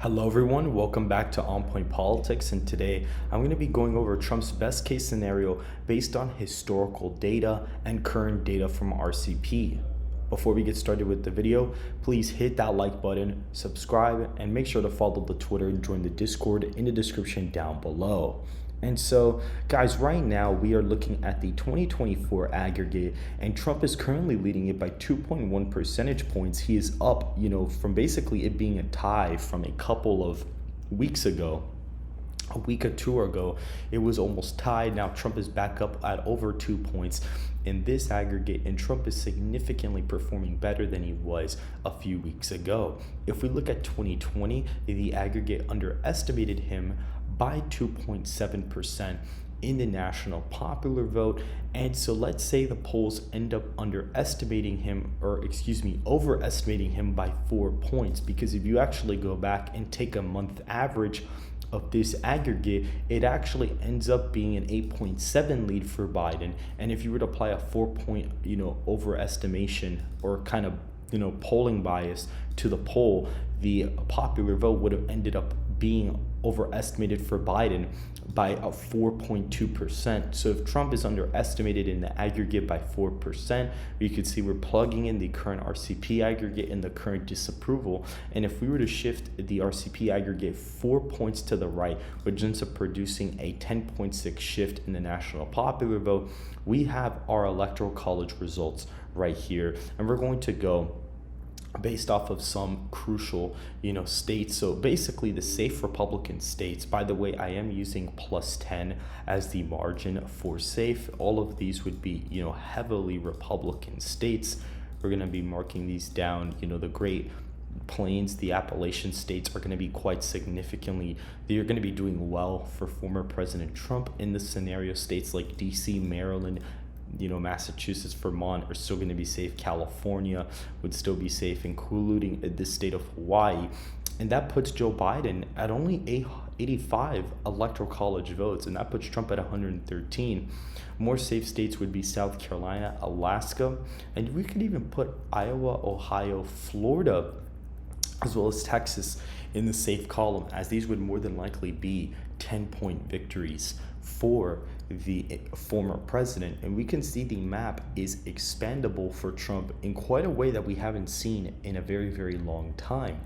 Hello everyone, welcome back to On Point Politics, and today I'm going to be going over Trump's best case scenario based on historical data and current data from RCP. Before we get started with the video, please hit that like button, subscribe, and make sure to follow the Twitter and join the Discord in the description down below. And so, guys, right now we are looking at the 2024 aggregate, and Trump is currently leading it by 2.1 percentage points. He is up, from basically it being a tie from a couple of weeks ago. A week or two ago, it was almost tied. Now Trump is back up at over 2 points in this aggregate, and Trump is significantly performing better than he was a few weeks ago. If we look at 2020, the aggregate underestimated him by 2.7% in the national popular vote. And so let's say the polls end up overestimating him by 4 points, because if you actually go back and take a month average of this aggregate, it actually ends up being an 8.7 lead for Biden. And if you were to apply a 4-point, overestimation or kind of, polling bias to the poll, the popular vote would have ended up being overestimated for Biden by a 4.2%. So if Trump is underestimated in the aggregate by 4%, you could see we're plugging in the current RCP aggregate and the current disapproval. And if we were to shift the RCP aggregate 4 points to the right, which ends up producing a 10.6 shift in the national popular vote, we have our electoral college results right here. And we're going to go based off of some crucial, states. So basically the safe Republican states, by the way, I am using +10 as the margin for safe. All of these would be, heavily Republican states. We're going to be marking these down. The Great Plains, the Appalachian states are going to be quite significantly, they're going to be doing well for former President Trump. In this scenario, states like DC, Maryland, Massachusetts, Vermont are still going to be safe. California would still be safe, including the state of Hawaii. And that puts Joe Biden at only 85 electoral college votes, and that puts Trump at 113. More safe states would be South Carolina, Alaska, and we could even put Iowa, Ohio, Florida, as well as Texas in the safe column, as these would more than likely be 10-point victories for the former president. And we can see the map is expandable for Trump in quite a way that we haven't seen in a very, very long time.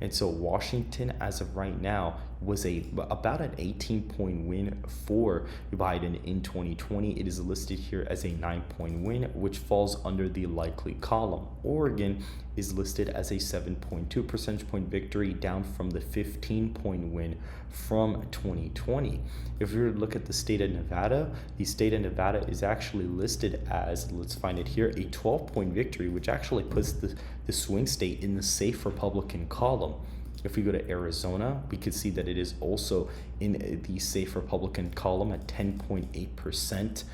And so Washington, as of right now, was about an 18-point win for Biden in 2020. It is listed here as a 9-point win, which falls under the likely column. Oregon is listed as a 7.2 percentage point victory, down from the 15-point win from 2020. If we were to look at the state of Nevada, the state of Nevada is actually listed as, let's find it here, a 12-point victory, which actually puts the swing state in the safe Republican column. If we go to Arizona, we could see that it is also in the safe Republican column at 10.8%.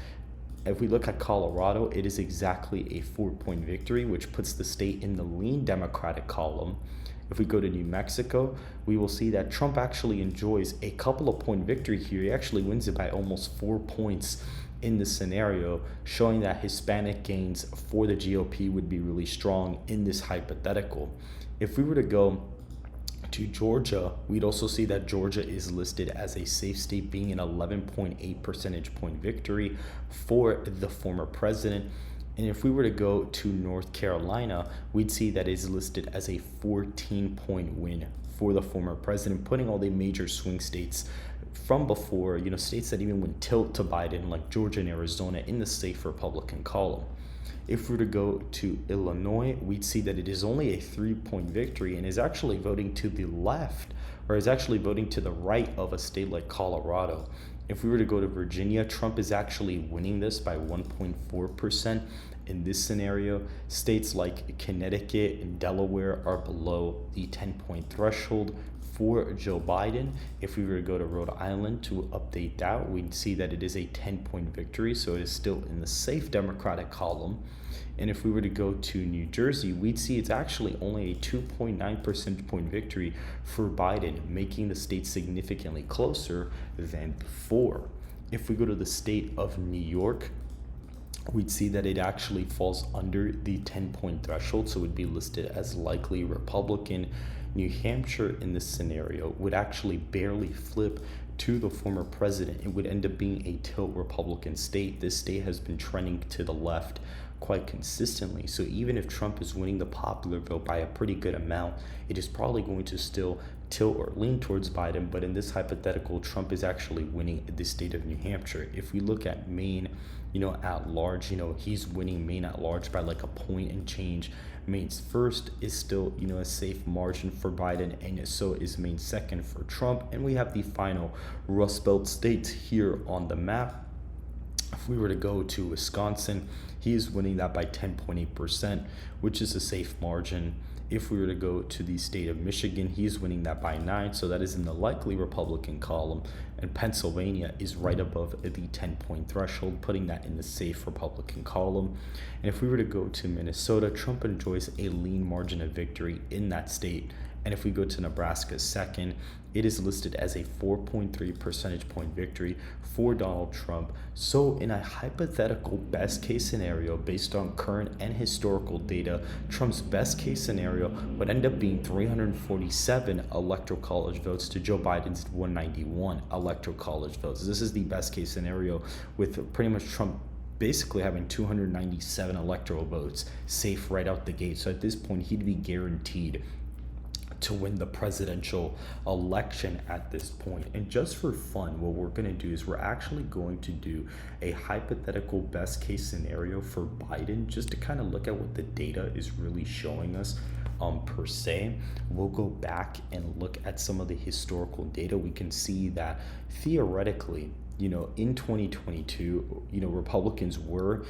If we look at Colorado, it is exactly a 4-point victory, which puts the state in the lean Democratic column. If we go to New Mexico, we will see that Trump actually enjoys a couple of point victory here. He actually wins it by almost 4 points in this scenario, showing that Hispanic gains for the GOP would be really strong in this hypothetical. If we were to go to Georgia, we'd also see that Georgia is listed as a safe state, being an 11.8 percentage point victory for the former president. And if we were to go to North Carolina, we'd see that is listed as a 14-point win for the former president, putting all the major swing states from before, states that even went tilt to Biden, like Georgia and Arizona, in the safe Republican column. If we were to go to Illinois, we'd see that it is only a 3-point victory and is actually voting to the left, or is actually voting to the right of a state like Colorado. If we were to go to Virginia, Trump is actually winning this by 1.4%. In this scenario, states like Connecticut and Delaware are below the 10-point threshold for Joe Biden. If we were to go to Rhode Island to update that, we'd see that it is a 10-point victory, so it is still in the safe Democratic column. And if we were to go to New Jersey, we'd see it's actually only a 2.9 percentage point victory for Biden, making the state significantly closer than before. If we go to the state of New York, we'd see that it actually falls under the 10-point threshold, so it would be listed as likely Republican. New Hampshire in this scenario would actually barely flip to the former president. It would end up being a tilt Republican state. This state has been trending to the left quite consistently. So even if Trump is winning the popular vote by a pretty good amount, it is probably going to still tilt or lean towards Biden. But in this hypothetical, Trump is actually winning the state of New Hampshire. If we look at Maine, at large, he's winning Maine at large by like a point and change. Maine's first is still, a safe margin for Biden, and so is Maine second for Trump. And we have the final Rust Belt states here on the map. If we were to go to Wisconsin, he is winning that by 10.8%, which is a safe margin. If we were to go to the state of Michigan, he's winning that by 9, so that is in the likely Republican column. And Pennsylvania is right above the 10-point threshold, putting that in the safe Republican column. And if we were to go to Minnesota, Trump enjoys a lean margin of victory in that state. And if we go to Nebraska second, it is listed as a 4.3 percentage point victory for Donald Trump. So in a hypothetical best case scenario based on current and historical data, Trump's best case scenario would end up being 347 electoral college votes to Joe Biden's 191 electoral college votes. This is the best case scenario, with pretty much Trump basically having 297 electoral votes safe right out the gate. So at this point, he'd be guaranteed to win the presidential election at this point. And just for fun, what we're going to do is we're actually going to do a hypothetical best case scenario for Biden, just to kind of look at what the data is really showing us per se. We'll go back and look at some of the historical data. We can see that theoretically, in 2022, Republicans were,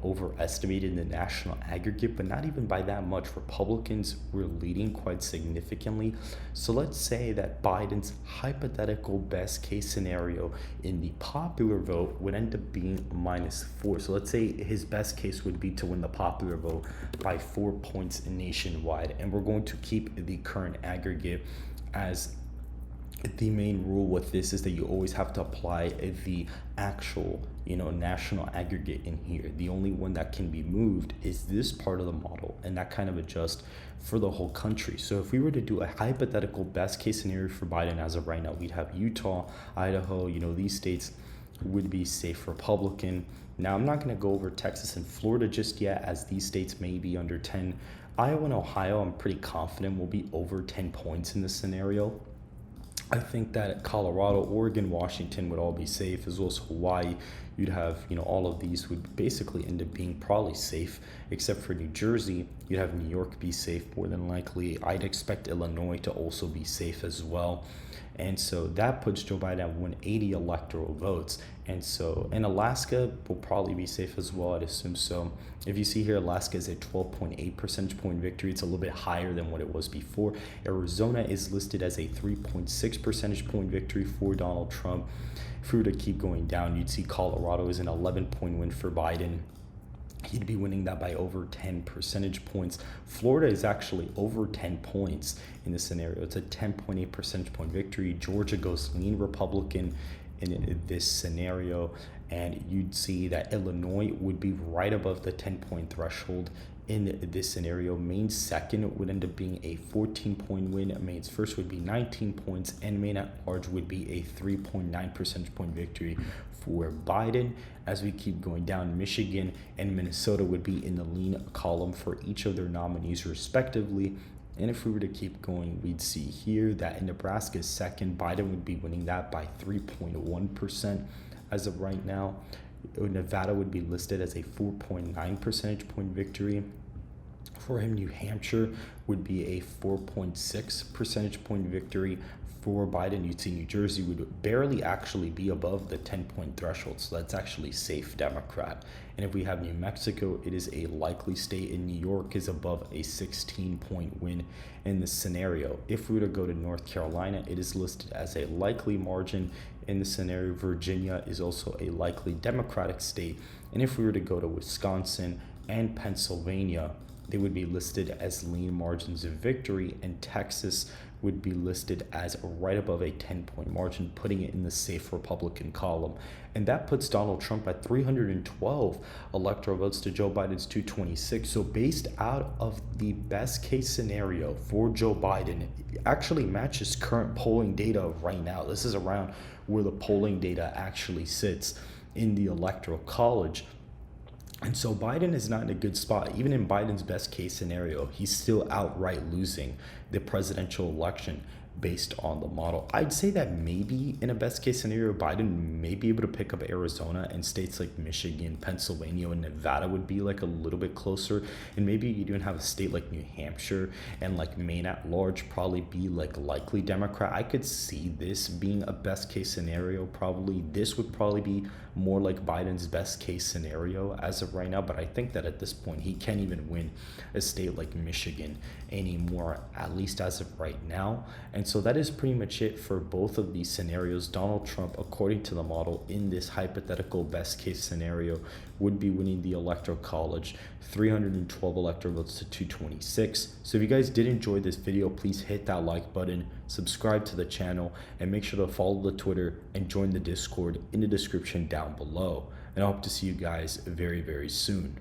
overestimated in the national aggregate, but not even by that much. Republicans were leading quite significantly. So let's say that Biden's hypothetical best case scenario in the popular vote would end up being -4. So let's say his best case would be to win the popular vote by 4 points nationwide. And we're going to keep the current aggregate as the main rule with this is that you always have to apply the actual, national aggregate in here. The only one that can be moved is this part of the model, and that kind of adjusts for the whole country. So if we were to do a hypothetical best case scenario for Biden as of right now, we'd have Utah, Idaho, these states would be safe Republican. Now, I'm not going to go over Texas and Florida just yet, as these states may be under 10. Iowa and Ohio, I'm pretty confident will be over 10 points in this scenario. I think that Colorado, Oregon, Washington would all be safe, as well as Hawaii. You'd have, all of these would basically end up being probably safe, except for New Jersey. You'd have New York be safe more than likely. I'd expect Illinois to also be safe as well. And so that puts Joe Biden at 180 electoral votes. And Alaska will probably be safe as well, I'd assume so. If you see here, Alaska is a 12.8 percentage point victory. It's a little bit higher than what it was before. Arizona is listed as a 3.6 percentage point victory for Donald Trump. If we were to keep going down, you'd see Colorado is an 11-point win for Biden. He'd be winning that by over 10 percentage points. Florida is actually over 10 points in this scenario. It's a 10.8 percentage point victory. Georgia goes lean Republican in this scenario. And you'd see that Illinois would be right above the 10-point threshold in this scenario. Maine's second would end up being a 14-point win. Maine's first would be 19 points, and Maine at large would be a 3.9 percentage point victory for Biden. As we keep going down, Michigan and Minnesota would be in the lean column for each of their nominees respectively. And if we were to keep going, we'd see here that in Nebraska's second, Biden would be winning that by 3.1% as of right now. Nevada would be listed as a 4.9 percentage point victory. For him, New Hampshire would be a 4.6 percentage point victory. For Biden, you'd see New Jersey would barely actually be above the 10-point threshold, so that's actually safe Democrat. And if we have New Mexico, it is a likely state, and New York is above a 16-point win in this scenario. If we were to go to North Carolina, it is listed as a likely margin in the scenario. Virginia is also a likely Democratic state. And if we were to go to Wisconsin and Pennsylvania, they would be listed as lean margins of victory, and Texas would be listed as right above a 10-point margin, putting it in the safe Republican column. And that puts Donald Trump at 312 electoral votes to Joe Biden's 226. So based out of the best case scenario for Joe Biden, it actually matches current polling data right now. This is around where the polling data actually sits in the Electoral College. And so Biden is not in a good spot. Even in Biden's best case scenario, he's still outright losing the presidential election based on the model. I'd say that maybe in a best case scenario, Biden may be able to pick up Arizona, and states like Michigan, Pennsylvania, and Nevada would be like a little bit closer. And maybe you even have a state like New Hampshire and like Maine at large probably be like likely Democrat. I could see this being a best case scenario. Probably this would probably be more like Biden's best case scenario as of right now, but I think that at this point he can't even win a state like Michigan anymore, at least as of right now. And so that is pretty much it for both of these scenarios. Donald Trump, according to the model, in this hypothetical best case scenario, would be winning the Electoral College, 312 electoral votes to 226. So if you guys did enjoy this video, please hit that like button, subscribe to the channel, and make sure to follow the Twitter and join the Discord in the description down below. And I hope to see you guys very, very soon.